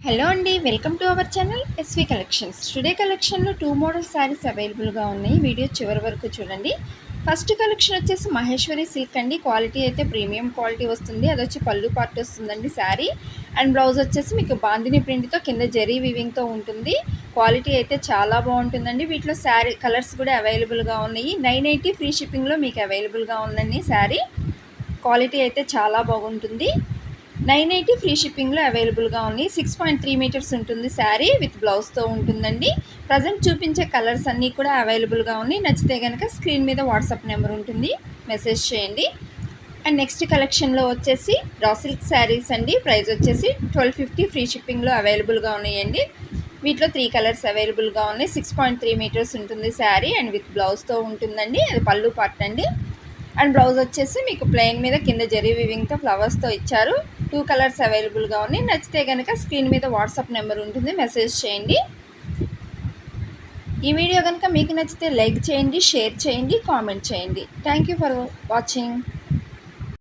Hello అండి, welcome to our channel SV collections. Today కలెక్షన్లో 2 model saris అవైలబుల్గా ఉన్నాయి. వీడియో చివరి వరకు చూడండి. ఫస్ట్ కలెక్షన్ వచ్చేసి మహేశ్వరి సిల్క్ అండి. క్వాలిటీ అయితే ప్రీమియం క్వాలిటీ వస్తుంది. అది వచ్చి పళ్ళు పార్ట్ వస్తుందండి శారీ. అండ్ బ్లౌజ్ వచ్చేసి మీకు బాందిని ప్రింట్తో కింద జరీ వీవింగ్తో ఉంటుంది. క్వాలిటీ అయితే చాలా బాగుంటుందండి. వీటిలో శారీ కలర్స్ కూడా అవైలబుల్గా ఉన్నాయి. 980 ఫ్రీ షిప్పింగ్లో మీకు అవైలబుల్గా ఉందండి శారీ. క్వాలిటీ అయితే చాలా బాగుంటుంది. 980 ఫ్రీ షిప్పింగ్లో అవైలబుల్గా ఉన్నాయి. 6.3 మీటర్స్ ఉంటుంది శారీ విత్ బ్లౌజ్తో ఉంటుందండి. ప్రజెంట్ చూపించే కలర్స్ అన్నీ కూడా అవైలబుల్గా ఉన్నాయి. నచ్చితే కనుక స్క్రీన్ మీద వాట్సాప్ నెంబర్ ఉంటుంది, మెసేజ్ చేయండి. అండ్ నెక్స్ట్ కలెక్షన్లో వచ్చేసి రా సిల్క్ శారీస్ అండి. ప్రైస్ వచ్చేసి 1250 ఫ్రీ షిప్పింగ్లో అవైలబుల్గా ఉన్నాయండి. వీటిలో 3 కలర్స్ అవైలబుల్గా ఉన్నాయి. 6.3 మీటర్స్ ఉంటుంది శారీ అండ్ విత్ బ్లౌజ్తో ఉంటుందండి. అది పళ్ళు పార్ట్ అండి. అండ్ బ్లౌజ్ వచ్చేసి మీకు ప్లెయిన్ మీద కింద జరీ వీవింగ్తో ఫ్లవర్స్తో ఇచ్చారు. 2 కలర్స్ అవైలబుల్గా ఉన్నాయి. నచ్చితే కనుక స్క్రీన్ మీద వాట్సాప్ నెంబర్ ఉంటుంది, మెసేజ్ చేయండి. ఈ వీడియో కనుక మీకు నచ్చితే లైక్ చేయండి, షేర్ చేయండి, కామెంట్ చేయండి. Thank you for watching.